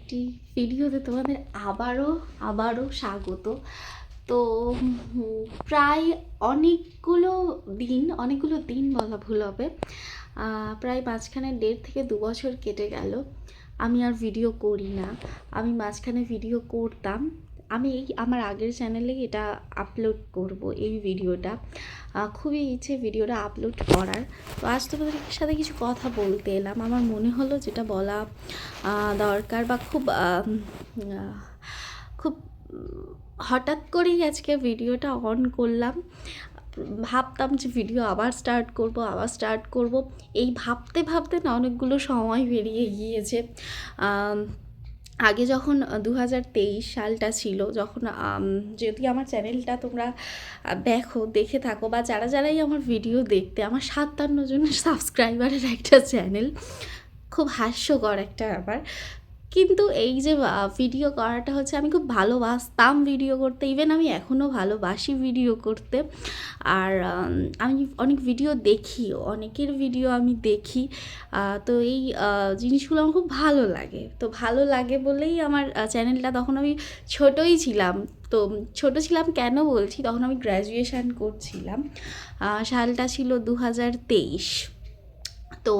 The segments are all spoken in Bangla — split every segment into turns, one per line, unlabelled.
আরেকটি ভিডিওতে তোমাদের আবারও স্বাগত। তো প্রায় অনেকগুলো দিন বলা ভুল হবে, প্রায় মাঝখানে 1.5 থেকে 2 বছর কেটে গেল। আমি আর ভিডিও করি না। আমি মাঝখানে ভিডিও করতাম। আমি আমার আগের চ্যানেলে এটা আপলোড করব, এই ভিডিওটা খুবই ইচ্ছে ভিডিওটা আপলোড করার। তো আজ তোমাদের সাথে কিছু কথা বলতে এলাম। আমার মনে হলো যেটা বলা দরকার, বা খুব হঠাৎ করেই আজকে ভিডিওটা অন করলাম। ভাবতাম যে ভিডিও আবার স্টার্ট করব। এই ভাবতে না অনেকগুলো সময় বেরিয়ে গিয়েছে। আগে যখন 2023 সালটা ছিল, যখন যদি আমার চ্যানেলটা তোমরা দেখে থাকো, বা যারাই আমার ভিডিও দেখতে, আমার 57 জন সাবস্ক্রাইবারের একটা চ্যানেল, খুব হাস্যকর একটা ব্যাপার। কিন্তু এই যে ভিডিও করাটা হচ্ছে, আমি খুব ভালোবাসতাম ভিডিও করতে, ইভেন আমি এখনও ভালোবাসি ভিডিও করতে। আর আমি অনেক ভিডিও দেখি, অনেকের ভিডিও আমি দেখি। তো এই জিনিসগুলো আমার খুব ভালো লাগে। তো ভালো লাগে বলেই আমার চ্যানেলটা, তখন আমি ছোটই ছিলাম। তো ছোট ছিলাম কেন বলছি, তখন আমি গ্র্যাজুয়েশান করছিলাম। সালটা ছিল 2023। তো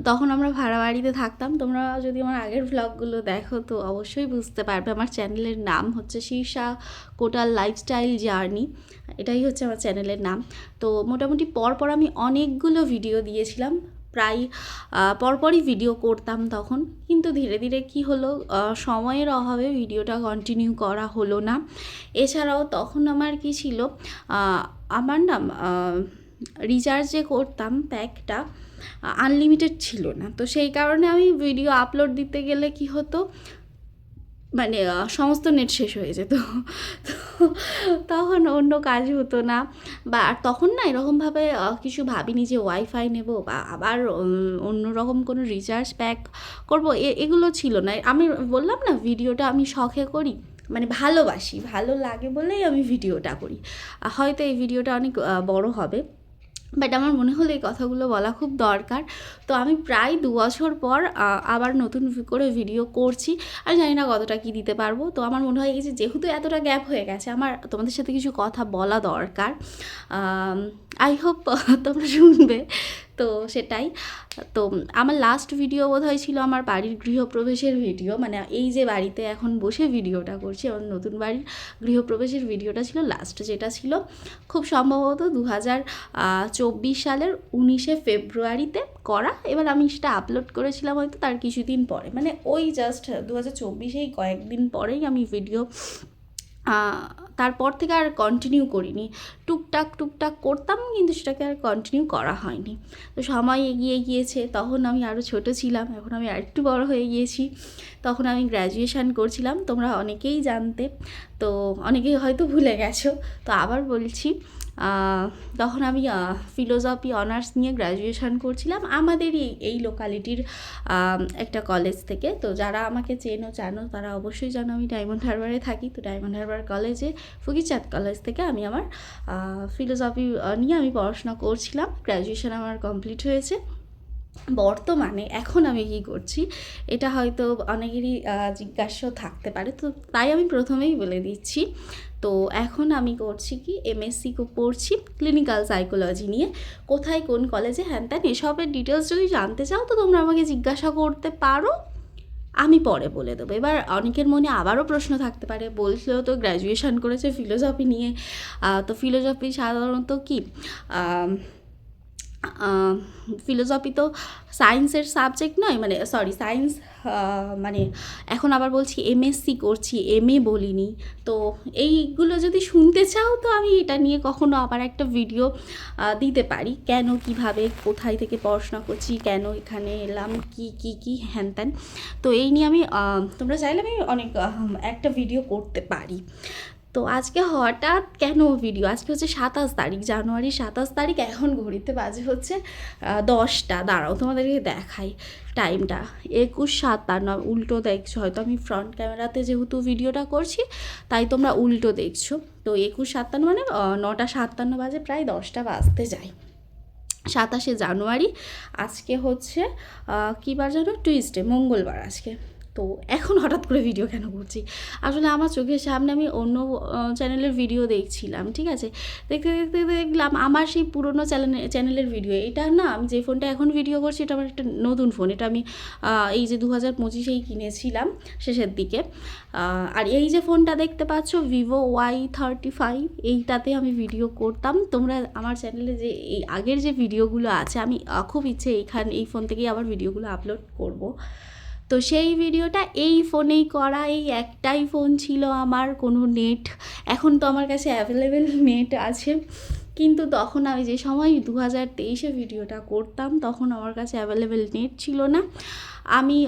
তখন আমরা ভাড়া বাড়িতে থাকতাম। তোমরা যদি আমার আগের ভ্লগগুলো দেখো তো অবশ্যই বুঝতে পারবে। আমার চ্যানেলের নাম হচ্ছে শীর্ষা কোটাল লাইফস্টাইল জার্নি, এটাই হচ্ছে আমার চ্যানেলের নাম। তো মোটামুটি পরপর আমি অনেকগুলো ভিডিও দিয়েছিলাম, প্রায় পরপরই ভিডিও করতাম তখন। কিন্তু ধীরে ধীরে কী হলো, সময়ের অভাবে ভিডিওটা কন্টিনিউ করা হলো না। এছাড়াও তখন আমার কি ছিল, আমার রিচার্জ যে করতাম প্যাকটা আনলিমিটেড ছিল না। তো সেই কারণে আমি ভিডিও আপলোড দিতে গেলে কি হতো, মানে সমস্ত নেট শেষ হয়ে যেত। তো তখন অন্য কাজ হতো না, বা আর তখন না এরকমভাবে কিছু ভাবিনি যে ওয়াইফাই নেব, বা আবার অন্যরকম কোনো রিচার্জ প্যাক করব, এগুলো ছিল না। আমি বললাম না, ভিডিওটা আমি শখে করি, মানে ভালোবাসি, ভালো লাগে বলেই আমি ভিডিওটা করি। হয়তো এই ভিডিওটা অনেক বড় হবে, বাট আমার মনে হলো এই কথাগুলো বলা খুব দরকার। তো আমি প্রায় 2 বছর পর আবার নতুন করে ভিডিও করছি। আর জানি না কতটা কী দিতে পারবো। তো আমার মনে হয় এই যেহেতু এতটা গ্যাপ হয়ে গেছে, আমার তোমাদের সাথে কিছু কথা বলা দরকার। আই হোপ তোমরা শুনবে। তো সেটাই। তো আমার লাস্ট ভিডিও বোধহয় ছিল আমার বাড়ির গৃহপ্রবেশের ভিডিও, মানে এই যে বাড়িতে এখন বসে ভিডিওটা করছি, আমার নতুন বাড়ির গৃহপ্রবেশের ভিডিওটা ছিল লাস্ট, যেটা ছিল খুব সম্ভবত 2024 সালের 19শে ফেব্রুয়ারিতে করা। এবার আমি সেটা আপলোড করেছিলাম হয়তো তার কিছুদিন পরে, মানে ওই জাস্ট 2024-এই কয়েকদিন পরেই আমি ভিডিও, তারপর থেকে আর কন্টিনিউ করিনি। টুকটাক করতাম, কিন্তু সেটাকে আর কন্টিনিউ করা হয়নি। তো সময় এগিয়ে গিয়েছে, তখন আমি আরও ছোট ছিলাম, এখন আমি আরেকটু বড় হয়ে গিয়েছি। তখন আমি গ্র্যাজুয়েশান করছিলাম, তোমরা অনেকেই জানতে, তো অনেকেই হয়তো ভুলে গেছো। তো আবার বলছি, তখন আমি ফিলোজফি অনার্স নিয়ে গ্র্যাজুয়েশান করছিলাম আমাদেরই এই লোকালিটির একটা কলেজ থেকে। তো যারা আমাকে জানো তারা অবশ্যই জানো আমি ডায়মন্ড হারবারে থাকি। তো ডায়মন্ড হারবার কলেজে, ফকিরচাঁদ কলেজ থেকে আমি আমার ফিলোজফি নিয়ে আমি পড়াশোনা করছিলাম। গ্র্যাজুয়েশান আমার কমপ্লিট হয়েছে। বর্তমানে এখন আমি কী করছি, এটা হয়তো অনেকেরই জিজ্ঞাসা থাকতে পারে, তো তাই আমি প্রথমেই বলে দিচ্ছি। তো এখন আমি করছি কি, এমএসসি পড়ছি ক্লিনিক্যাল সাইকোলজি নিয়ে। কোথায়, কোন কলেজে, হ্যান ত্যান এসবের ডিটেলস যদি জানতে চাও তো তোমরা আমাকে জিজ্ঞাসা করতে পারো, আমি পরে বলে দেবো। এবার অনেকের মনে আবারও প্রশ্ন থাকতে পারে, বলছিল তো গ্র্যাজুয়েশান করেছে ফিলোজফি নিয়ে, তো ফিলোজফি সাধারণত কি, ফিলোজফি তো সায়েন্সের সাবজেক্ট নয়, মানে সায়েন্স, মানে এখন আবার বলছি এমএসসি করছি, এমএ বলিনি। তো এইগুলো যদি শুনতে চাও তো আমি এটা নিয়ে কখনো আবার একটা ভিডিও দিতে পারি, কেন, কিভাবে, কোথায় থেকে পড়াশোনা করছি, কেন এখানে এলাম, কি হ্যান ত্যান। তো এই নিয়ে আমি, তোমরা চাইলে আমি অনেক একটা ভিডিও করতে পারি। তো আজকে হঠাৎ কেন ভিডিও, আজকে হচ্ছে 27 তারিখ, জানুয়ারি 27 তারিখ। এখন ঘড়িতে বাজে হচ্ছে 10টা। দাঁড়াও তোমাদেরকে দেখাই টাইমটা, 21:57। উল্টো দেখছো হয়তো, আমি ফ্রন্ট ক্যামেরাতে যেহেতু ভিডিওটা করছি তাই তোমরা উল্টো দেখছো। তো 21:57 মানে 9:57 বাজে, প্রায় 10টা বাজতে যায়। 27শে জানুয়ারি, আজকে হচ্ছে কী বার জানো, টুইসডে, মঙ্গলবার আজকে। তো তো এখন হঠাৎ করে ভিডিও কেন করছি, আসলে আমার চোখের সামনে আমি অন্য চ্যানেলের ভিডিও দেখছিলাম, ঠিক আছে, দেখতে দেখতে দেখলাম আমার সেই পুরনো চ্যানেলের ভিডিও। এটা না, আমি যে ফোনটা এখন ভিডিও করছি এটা আমার একটা নতুন ফোন, এটা আমি এই যে 2025-এই কিনেছিলাম শেষের দিকে। আর এই যে ফোনটা দেখতে পাচ্ছ ভিভো Y35, এইটাতে আমি ভিডিও করতাম। তোমরা আমার চ্যানেলে যে এই আগের যে ভিডিওগুলো আছে, আমি খুব ইচ্ছে এই ফোন থেকেই আবার ভিডিওগুলো আপলোড করব। তো সেই ভিডিওটা এই ফোনেই করা, এই একটাই ফোন ছিল আমার, কোনো নেট, এখন তো আমার কাছে অ্যাভেলেবেল নেট আছে, কিন্তু তখন আমি যে সময় 2023-এ ভিডিওটা করতাম তখন আমার কাছে অ্যাভেলেবেল নেট ছিল না। আমি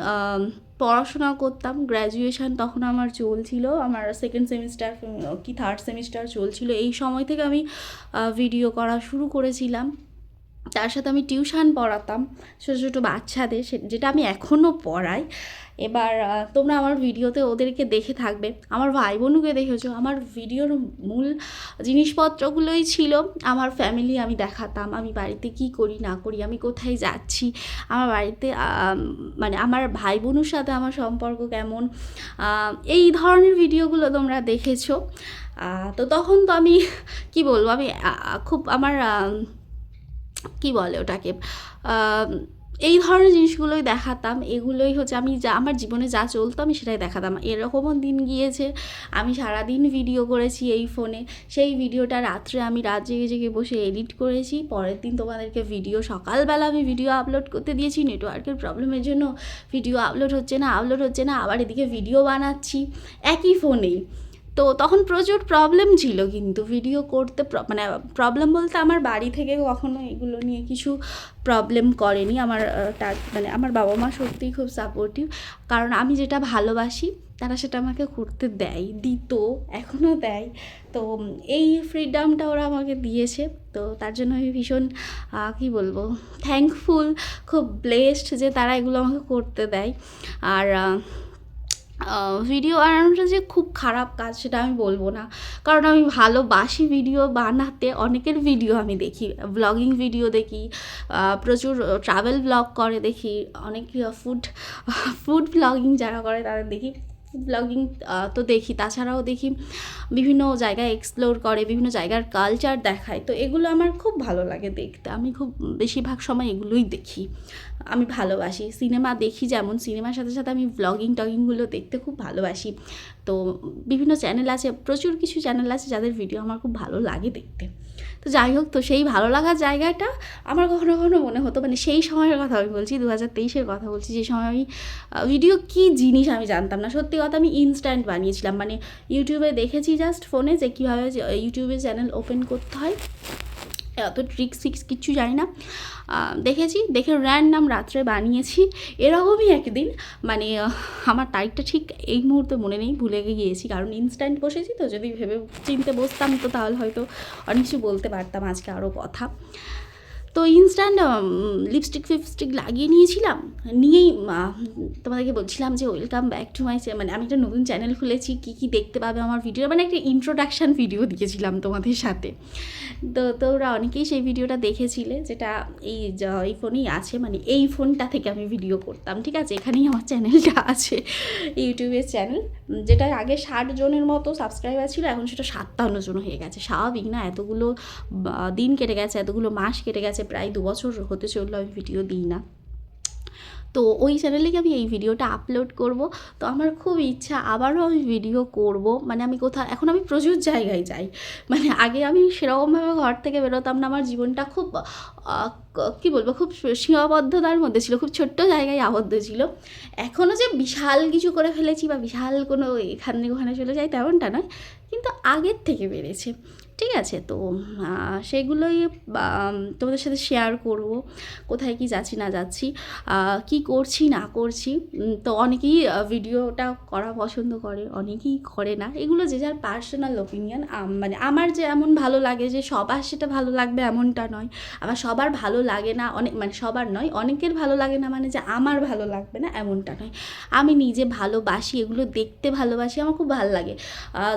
পড়াশোনা করতাম, গ্র্যাজুয়েশন তখন আমার চলছিল, আমার সেকেন্ড সেমিস্টার কি থার্ড সেমিস্টার চলছিল, এই সময় থেকে আমি ভিডিও করা শুরু করেছিলাম। তার সাথে আমি টিউশন পড়াতাম ছোটো ছোটো বাচ্চাদের, যেটা আমি এখনও পড়াই। এবার তোমরা আমার ভিডিওতে ওদেরকে দেখে থাকবে, আমার ভাই বোনকে দেখেছো। আমার ভিডিওর মূল জিনিসপত্রগুলোই ছিল আমার ফ্যামিলি, আমি দেখাতাম আমি বাড়িতে কি করি না করি, আমি কোথায় যাচ্ছি, আমার বাড়িতে মানে আমার ভাই বোনের সাথে আমার সম্পর্ক কেমন, এই ধরনের ভিডিওগুলো তোমরা দেখেছো। তো তখন তো আমি কি বলবো, আমি খুব আমার কি বলে ওটাকে, এই ধরনের জিনিসগুলোই দেখাতাম, এগুলোই হচ্ছে আমি যা আমার জীবনে যা চলতো আমি সেটাই দেখাতাম। এরকমও দিন গিয়েছে আমি সারাদিন ভিডিও করেছি এই ফোনে, সেই ভিডিওটা রাত্রে আমি রাত জেগে জেগে বসে এডিট করেছি, পরের দিন তোমাদেরকে ভিডিও সকালবেলা আমি ভিডিও আপলোড করতে দিয়েছি, নেটওয়ার্কের প্রবলেমের জন্য ভিডিও আপলোড হচ্ছে না, আবার এদিকে ভিডিও বানাচ্ছি একই ফোনেই। তো তখন প্রচুর প্রবলেম ছিল, কিন্তু ভিডিও করতে মানে প্রবলেম বলতে আমার বাড়ি থেকে কখনো এগুলো নিয়ে কিছু প্রবলেম করেনি। আমার মানে আমার বাবা মা সত্যিই খুব সাপোর্টিভ, কারণ আমি যেটা ভালোবাসি তারা সেটা আমাকে করতে দিত, এখনও দেয়। তো এই ফ্রিডমটা ওরা আমাকে দিয়েছে, তো তার জন্য আমি ভীষণ কী বলবো, থ্যাঙ্কফুল, খুব ব্লেসড যে তারা এগুলো আমাকে করতে দেয়। আর ভিডিও বানানোটা যে খুব খারাপ কাজ সেটা আমি বলবো না, কারণ আমি ভালোবাসি ভিডিও বানাতে। অনেকের ভিডিও আমি দেখি, ব্লগিং ভিডিও দেখি, প্রচুর ট্রাভেল ব্লগ করে দেখি, অনেক ফুড ব্লগিং যারা করে তাদের দেখি, ফুড ব্লগিং তো দেখি, তাছাড়াও দেখি বিভিন্ন জায়গায় এক্সপ্লোর করে, বিভিন্ন জায়গার কালচার দেখায়। তো এগুলো আমার খুব ভালো লাগে দেখতে, আমি খুব বেশিরভাগ সময় এগুলোই দেখি। আমি ভালোবাসি সিনেমা দেখি, যেমন সিনেমার সাথে সাথে আমি টগিংগুলো দেখতে খুব ভালোবাসি। তো বিভিন্ন চ্যানেল আছে, প্রচুর কিছু চ্যানেল আছে যাদের ভিডিও আমার খুব ভালো লাগে দেখতে। তো যাই হোক, তো সেই ভালো লাগার জায়গাটা আমার কখনো কখনো মনে হতো, মানে সেই সময়ের কথা আমি বলছি, 2023-এর কথা বলছি, যে সময় আমি ভিডিও কী জিনিস আমি জানতাম না। সত্যি কথা, আমি ইনস্ট্যান্ট বানিয়েছিলাম, মানে ইউটিউবে দেখেছি জাস্ট ফোনে যে কীভাবে ইউটিউবে চ্যানেল ওপেন করতে হয়, অত ট্রিক্স কিচ্ছু জানি না, দেখে র্যান্ডম রাত্রে বানিয়েছি। এরকমই একদিন, মানে আমার তারিখটা ঠিক এই মুহূর্তে মনে নেই, ভুলে গিয়েছি, কারণ ইনস্ট্যান্ট বসেছি তো, যদি ভেবে চিনতে বসতাম তো তাহলে হয়তো অনেক কিছু বলতে পারতাম আজকে আরও কথা। তো ইনস্ট্যান্ট লিপস্টিক লাগিয়ে নিয়েছিলাম, নিয়েই তোমাদেরকে বলছিলাম যে ওয়েলকাম ব্যাক টু মাই, মানে আমি একটা নতুন চ্যানেল খুলেছি, কী দেখতে পাবে আমার ভিডিও, মানে একটা ইন্ট্রোডাকশান ভিডিও দিয়েছিলাম তোমাদের সাথে। তো তোমরা অনেকেই সেই ভিডিওটা দেখেছিলে, যেটা এই ফোনেই আছে, মানে এই ফোনটা থেকে আমি ভিডিও করতাম, ঠিক আছে, এখানেই আমার চ্যানেলটা আছে, ইউটিউবের চ্যানেল, যেটা আগে 60 জনের মতো সাবস্ক্রাইবার ছিল, এখন সেটা 57 জন হয়ে গেছে। স্বাভাবিক না, এতগুলো দিন কেটে গেছে, এতগুলো মাস কেটে গেছে, প্রায় 2 বছর হতে চললো আমি ভিডিও দিই না। তো ওই চ্যানেলে আমি এই ভিডিওটা আপলোড করব। তো আমার খুব ইচ্ছা আবারও আমি ভিডিও করব, মানে আমি এখন আমি প্রচুর জায়গায় যাই, মানে আগে আমি সেরকমভাবে ঘর থেকে বেরোতাম না, আমার জীবনটা খুব কী বলবো, খুব সীমাবদ্ধতার মধ্যে ছিল, খুব ছোট্ট জায়গায় আবদ্ধ ছিল। এখনও যে বিশাল কিছু করে ফেলেছি বা বিশাল কোনো এখানে ওখানে চলে যাই তেমনটা নয়, কিন্তু আগের থেকে বেড়েছে, ঠিক আছে। তো সেগুলোই তোমাদের সাথে শেয়ার করব, কোথায় কি যাচ্ছি না যাচ্ছি, কি করছি না করছি। তো অনেকেই ভিডিওটা করা পছন্দ করে, অনেকেই করে না, এগুলো যে যার পার্সোনাল ওপিনিয়ন। মানে আমার যে এমন ভালো লাগে যে সবার সেটা ভালো লাগবে এমনটা নয়, আবার সবার ভালো লাগে না, মানে সবার নয়, অনেকের ভালো লাগে না মানে যে আমার ভালো লাগবে না এমনটা নয়। আমি নিজে ভালোবাসি, এগুলো দেখতে ভালোবাসি, আমার খুব ভালো লাগে।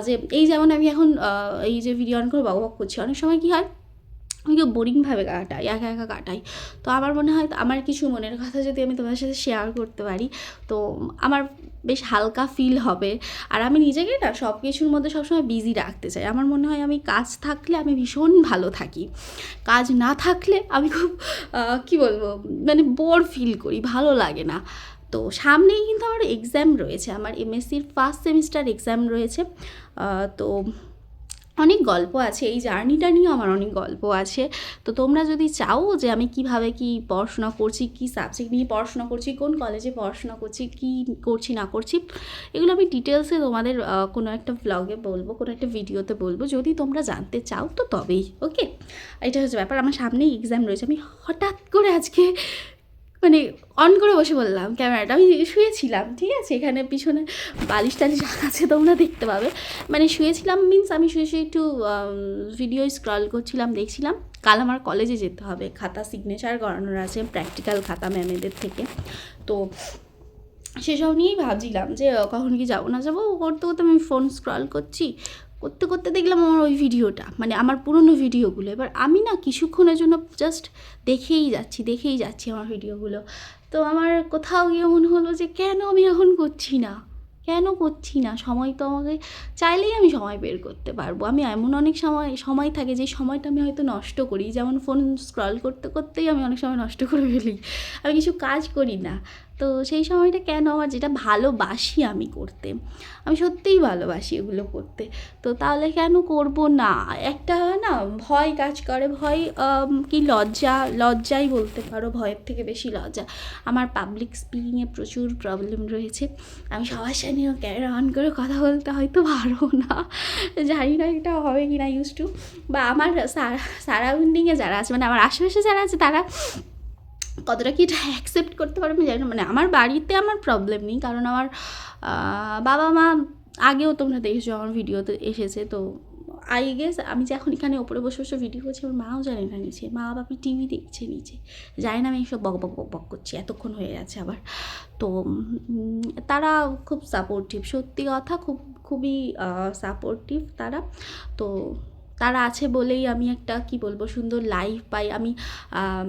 যে এই যেমন আমি এখন এই যে ভিডিও অন করে বক করছি, অনেক সময় কী হয়, আমি কেউ বোরিংভাবে কাটাই, একা একা কাটাই। তো আমার মনে হয় আমার কিছু মনের কথা যদি আমি তোমাদের সাথে শেয়ার করতে পারি তো আমার বেশ হালকা ফিল হবে। আর আমি নিজেকে না সব কিছুর মধ্যে সবসময় বিজি রাখতে চাই। আমার মনে হয় আমি কাজ থাকলে আমি ভীষণ ভালো থাকি, কাজ না থাকলে আমি খুব কী বলবো মানে বোর ফিল করি, ভালো লাগে না। তো সামনেই কিন্তু আমার এক্সাম রয়েছে, আমার এমএসসির ফার্স্ট সেমিস্টার এক্সাম রয়েছে। তো অনেক গল্প আছে, এই জার্নিটা নিয়েও আমার অনেক গল্প আছে। তো তোমরা যদি চাও যে আমি কিভাবে কি পড়াশোনা করছি, কি সাবজেক্ট নিয়ে পড়াশোনা করছি, কোন কলেজে পড়াশোনা করছি, কি করছি না করছি, এগুলো আমি ডিটেলসে তোমাদের কোনো একটা ব্লগে বলবো, কোনো একটা ভিডিওতে বলবো, যদি তোমরা জানতে চাও তো তবেই। ওকে, এটা হচ্ছে ব্যাপার। আমার সামনেই এক্সাম রয়েছে, আমি হঠাৎ করে আজকে মানে অন করে বসে বললাম ক্যামেরাটা, আমি শুয়েছিলাম, ঠিক আছে, এখানে পিছনে বালিশ টালিশ আছে তোমরা দেখতে পাবে। মানে শুয়েছিলাম মিন্স আমি শুয়ে শুয়ে একটু ভিডিও স্ক্রল করছিলাম, দেখছিলাম কাল আমার কলেজে যেতে হবে, খাতা সিগনেচার করানোর আছে, প্র্যাকটিক্যাল খাতা ম্যামেদের থেকে। তো সেসব নিয়েই ভাবছিলাম যে কখন কি যাবো না যাবো, করতে করতে আমি ফোন স্ক্রল করছি, করতে করতে দেখলাম আমার ওই ভিডিওটা, মানে আমার পুরনো ভিডিওগুলো। এবার আমি না কিছুক্ষণের জন্য জাস্ট দেখেই যাচ্ছি আমার ভিডিওগুলো। তো আমার কোথাও গিয়ে মনে হলো যে কেন আমি এখন করছি না, সময় তো আমাকে চাইলেই আমি সময় বের করতে পারবো। আমি এমন অনেক সময় থাকে যে সময়টা আমি হয়তো নষ্ট করি, যেমন ফোন স্ক্রল করতে করতেই আমি অনেক সময় নষ্ট করে ফেলি, আমি কিছু কাজ করি না। তো সেই সময়টা কেন আমার, যেটা ভালোবাসি আমি করতে, আমি সত্যিই ভালোবাসি এগুলো করতে, তো তাহলে কেন করব না? একটা না ভয় কাজ করে, ভয় কি লজ্জাই বলতে পারো, ভয়ের থেকে বেশি লজ্জা। আমার পাবলিক স্পিকিংয়ে প্রচুর প্রবলেম রয়েছে, আমি সবার সাথে ক্যামেরা অন করে কথা বলতে হয়তো পারবো না, জানি না এটা হবে কি না ইউজ টু, বা আমার সারাউন্ডিংয়ে যারা আছে, মানে আমার আশেপাশে যারা আছে তারা কতটা কি এটা অ্যাকসেপ্ট করতে পারবে জানি না। মানে আমার বাড়িতে আমার প্রবলেম নেই, কারণ আমার বাবা মা আগেও তোমরা দেখেছো আমার ভিডিওতে এসেছে। তো আই গেস আমি যে এখন এখানে ওপরে বসে বসে ভিডিও করছি, আমার মাও জানে না নিচে, মা বাপি টিভি দেখছে নিচে, জানি না আমি এইসব বক বক বক বক করছি, এতক্ষণ হয়ে গেছে আবার। তো তারা খুব সাপোর্টিভ, সত্যি কথা, খুবই সাপোর্টিভ তারা। তো তারা আছে বলেই আমি একটা কি বলবো সুন্দর লাইফ পাই, আমি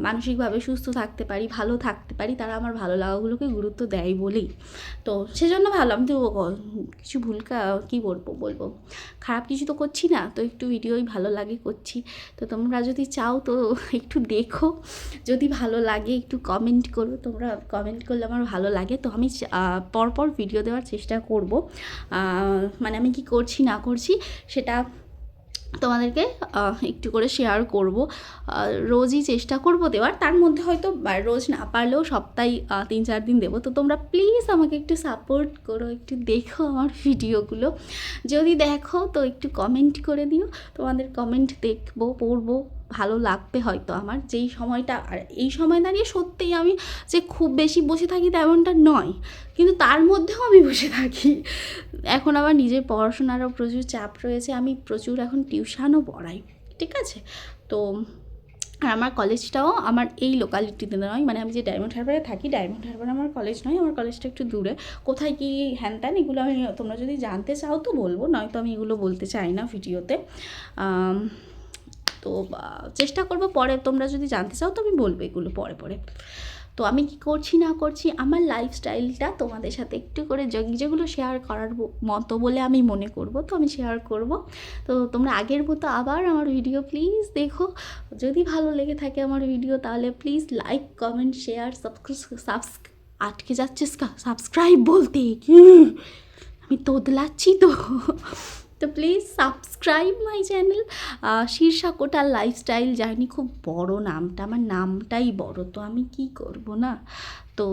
মানসিকভাবে সুস্থ থাকতে পারি, ভালো থাকতে পারি, তারা আমার ভালো লাগাগুলোকে গুরুত্ব দেয় বলেই। তো সেজন্য ভালো, আমি তো কিছু কী বলবো খারাপ কিছু তো করছি না, তো একটু ভিডিওই ভালো লাগে করছি। তো তোমরা যদি চাও তো একটু দেখো, যদি ভালো লাগে একটু কমেন্ট করো, তোমরা কমেন্ট করলে আমার ভালো লাগে। তো আমি পরপর ভিডিও দেওয়ার চেষ্টা করব, মানে আমি কি করছি না করছি সেটা তোমাদেরকে একটু করে শেয়ার করব, রোজই চেষ্টা করব দেওয়ার, তার মধ্যে হয়তো রোজ না পারলেও সপ্তাহে 3-4 দিন দেবো। তো তোমরা প্লিজ আমাকে একটু সাপোর্ট করো, একটু দেখো আমার ভিডিওগুলো, যদি দেখো তো একটু কমেন্ট করে দিও, তোমাদের কমেন্ট দেখবো, পড়বো, ভালো লাগবে হয়তো আমার যেই সময়টা। আর এই সময় দাঁড়িয়ে সত্যিই আমি যে খুব বেশি বসে থাকি তেমনটা নয়, কিন্তু তার মধ্যেও আমি বসে থাকি। এখন আমার নিজের পড়াশোনারও প্রচুর চাপ রয়েছে, আমি প্রচুর এখন টিউশনও পড়াই, ঠিক আছে। তো আর আমার কলেজটাও আমার এই লোকালিটিতে নয়, মানে আমি যে ডায়মন্ড হারবারে থাকি, ডায়মন্ড হারবার আমার কলেজ নয়, আমার কলেজটা একটু দূরে। কোথায় কি হ্যান ত্যান এগুলো আমি, তোমরা যদি জানতে চাও তো বলবো, নয়তো আমি এগুলো বলতে চাই না ভিডিওতে। তো চেষ্টা করবো পরে, তোমরা যদি জানতে চাও তো আমি বলবো এগুলো পরে। তো আমি কি করছি না করছি, আমার লাইফস্টাইলটা তোমাদের সাথে একটু করে যেগুলো শেয়ার করার মতো বলে আমি মনে করব, তো আমি শেয়ার করব। তো তোমরা আগের মতো আবার আমার ভিডিও প্লিজ দেখো, যদি ভালো লেগে থাকে আমার ভিডিও তাহলে প্লিজ লাইক, কমেন্ট, শেয়ার, আটকে যাচ্ছে সাবস্ক্রাইব বলতে, আমি তোদলাচ্ছি তো please subscribe my channel Shirsha Kotal lifestyle journey. খুব বড় নামটা, আমার নামটাই বড়, তো আমি কি করব না। তো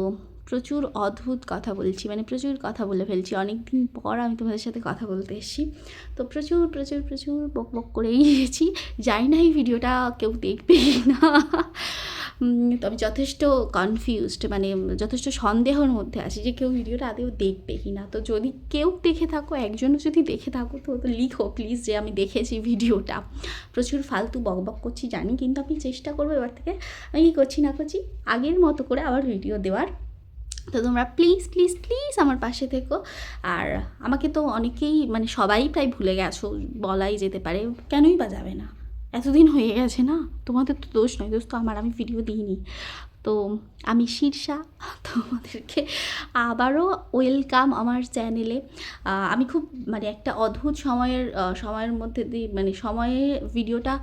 প্রচুর অদ্ভুত কথা বলছি, মানে প্রচুর কথা বলে ফেলছি, অনেক দিন পর আমি তোমাদের সাথে কথা বলতে এসেছি। তো প্রচুর বক বক করেই গিয়েছি, জানি না এই ভিডিওটা কেউ দেখবে না। তো আমি যথেষ্ট কনফিউজড, মানে যথেষ্ট সন্দেহের মধ্যে আছি যে কেউ ভিডিওটা আদেও দেখবে কি না। তো যদি কেউ দেখে থাকো, একজনও যদি দেখে থাকো তো লিখো প্লিজ যে আমি দেখেছি ভিডিওটা। প্রচুর ফালতু বক করছি জানি, কিন্তু আমি চেষ্টা করবো এবার থেকে আমি কী করছি না করছি আগের মতো করে আবার ভিডিও দেওয়ার। তো তোমরা প্লিজ আমার পাশে থেকো। আর আমাকে তো অনেকেই, মানে সবাই প্রায় ভুলে গেছো বলাই যেতে পারে, কেনই বা যাবে না, এতদিন হয়ে গেছে না, তোমাদের তো দোষ নয়, দোষ তো আমার, আমি ভিডিও দিইনি। তো আমি শীর্ষা, তোমাদেরকে আবারও ওয়েলকাম আমার চ্যানেলে। আমি খুব মানে একটা অদ্ভুত সময়ের মধ্যে দিয়ে মানে সময়ে ভিডিওটা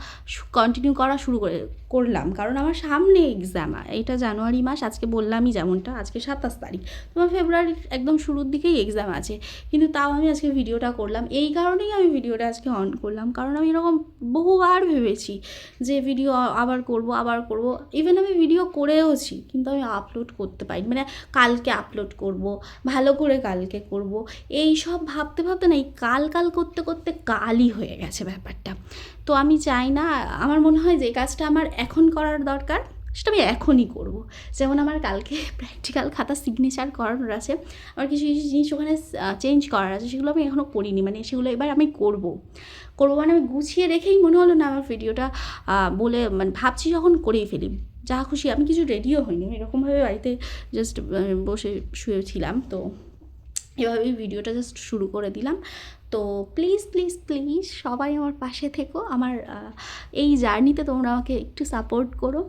কন্টিনিউ করা শুরু করলাম, কারণ আমার সামনে এক্সাম। এটা জানুয়ারি মাস, আজকে বললামই যেমনটা, আজকে 27 তারিখ, তোমার ফেব্রুয়ারির একদম শুরুর দিকেই এক্সাম আছে, কিন্তু তাও আমি আজকে ভিডিওটা করলাম। এই কারণেই আমি ভিডিওটা আজকে অন করলাম, কারণ আমি এরকম বহুবার ভেবেছি যে ভিডিও আবার করব। ইভেন আমি ভিডিও করেওছি, কিন্তু আমি আপলোড করতে পারি, মানে কালকে আপলোড করব, ভালো করে কালকে করব, এই সব ভাবতে ভাবতে না, এই কাল করতে করতে কালই হয়ে গেছে ব্যাপারটা। তো আমি চাই না, আমার মনে হয় যে কাজটা আমার এখন করার দরকার সেটা আমি এখনই করব। যেমন আমার কালকে প্র্যাকটিক্যাল খাতা সিগনেচার করানোর আছে, আমার কিছু কিছু জিনিস ওখানে চেঞ্জ করার আছে, সেগুলো আমি এখনও করিনি, মানে সেগুলো এবার আমি করব মানে আমি গুছিয়ে রেখেই মনে হলো না আমার ভিডিওটা বলে, মানে ভাবছি যখন করেই ফেলি, যা খুশি। আমি কিছু রেডিও হইনি, আমি এরকমভাবে বাড়িতে জাস্ট বসে শুয়েছিলাম, তো এভাবেই ভিডিওটা জাস্ট শুরু করে দিলাম। তো প্লিজ প্লিজ প্লিজ সবাই আমার পাশে থেকো, আমার এই জার্নিতে তোমরা আমাকে একটু সাপোর্ট করো।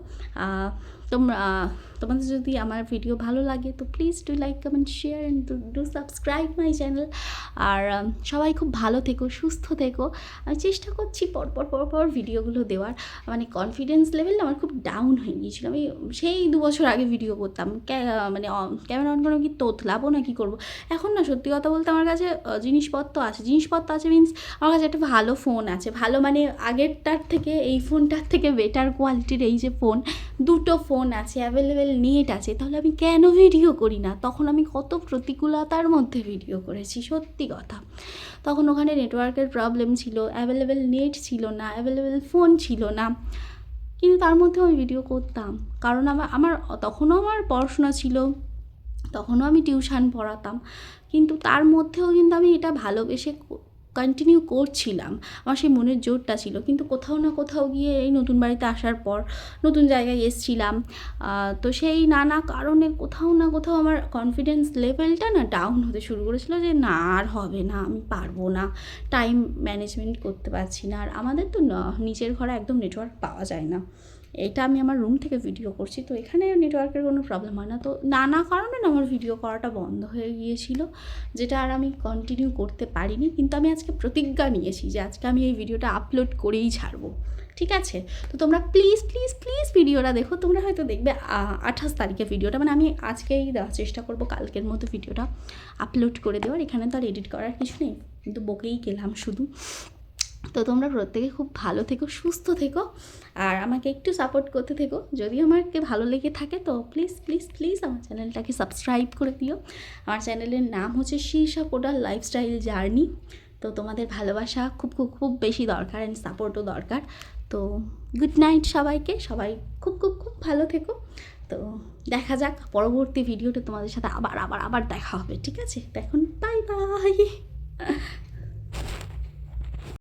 তোমাদের যদি আমার ভিডিও ভালো লাগে তো please do like, comment, share and do subscribe my channel. আর সবাই খুব ভালো থেকো, সুস্থ থেকো। আমি চেষ্টা করছি পর ভিডিওগুলো দেওয়ার, মানে কনফিডেন্স লেভেল আমার খুব ডাউন হয়ে গিয়েছিলো। আমি সেই 2 বছর আগে ভিডিও করতাম, মানে ক্যামেরা অন করে কি তোতলাবো না কি করবো। এখন না, সত্যি কথা বলতে আমার কাছে জিনিসপত্র আছে মিনস আমার কাছে একটা ভালো ফোন আছে, ভালো মানে আগেরটার থেকে এই ফোনটার থেকে বেটার কোয়ালিটির এই যে ফোন, 2টো ফোন আছে, অ্যাভেলেবেল নেট আছে, তাহলে আমি কেন ভিডিও করি না? তখন আমি কত প্রতিকূলতার মধ্যে ভিডিও করেছি, সত্যি কথা। তখন ওখানে নেটওয়ার্কের প্রবলেম ছিল, অ্যাভেলেবেল নেট ছিল না, অ্যাভেলেবেল ফোন ছিল না, কিন্তু তার মধ্যেও আমি ভিডিও করতাম, কারণ আমার তখনও আমার পড়াশোনা ছিল, তখনও আমি টিউশন পড়াতাম, কিন্তু তার মধ্যেও কিন্তু আমি এটা ভালোবেসে কন্টিনিউ করছিলাম, আমার সেই মনের জোরটা ছিল। কিন্তু কোথাও না কোথাও গিয়ে এই নতুন বাড়িতে আসার পর নতুন জায়গায় এসছিলাম, তো সেই নানা কারণে কোথাও না কোথাও আমার কনফিডেন্স লেভেলটা না ডাউন হতে শুরু করেছিল, যে না আর হবে না, আমি পারবো না, টাইম ম্যানেজমেন্ট করতে পারছি না। আর আমাদের তো নিচের ঘরে একদম নেটওয়ার্ক পাওয়া যায় না, এটা আমি আমার রুম থেকে ভিডিও করছি, তো এখানে নেটওয়ার্কের কোনো প্রবলেম হয় না। তো নানা কারণে না আমার ভিডিও করাটা বন্ধ হয়ে গিয়েছিল, যেটা আর আমি কন্টিনিউ করতে পারিনি। কিন্তু আমি আজকে প্রতিজ্ঞা নিয়েছি যে আজকে আমি এই ভিডিওটা আপলোড করেই ছাড়বো, ঠিক আছে? তো তোমরা প্লিজ প্লিজ প্লিজ ভিডিওটা দেখো। তোমরা হয়তো দেখবে 28 তারিখে ভিডিওটা, মানে আমি আজকেই দেওয়ার চেষ্টা করবো কালকের মতো ভিডিওটা আপলোড করে দেওয়ার। এখানে তো আর এডিট করার কিছু নেই, কিন্তু বকেই গেলাম শুধু। তো তোমরা প্রত্যেকে খুব ভালো থেকো, সুস্থ থেকো, আর আমাকে একটু সাপোর্ট করতে থেকো। যদি আমাকে ভালো লেগে থাকে তো প্লিজ প্লিজ প্লিজ আমার চ্যানেলটাকে সাবস্ক্রাইব করে দিও। আমার চ্যানেলের নাম হচ্ছে শীর্ষা পোডার লাইফস্টাইল জার্নি। তো তোমাদের ভালোবাসা খুব খুব খুব বেশি দরকার, অ্যান্ড সাপোর্টও দরকার। তো গুড নাইট সবাইকে, সবাই খুব খুব খুব ভালো থেকো। তো দেখা যাক পরবর্তী ভিডিওতে তোমাদের সাথে আবার দেখা হবে, ঠিক আছে? তো এখন বাই বাই।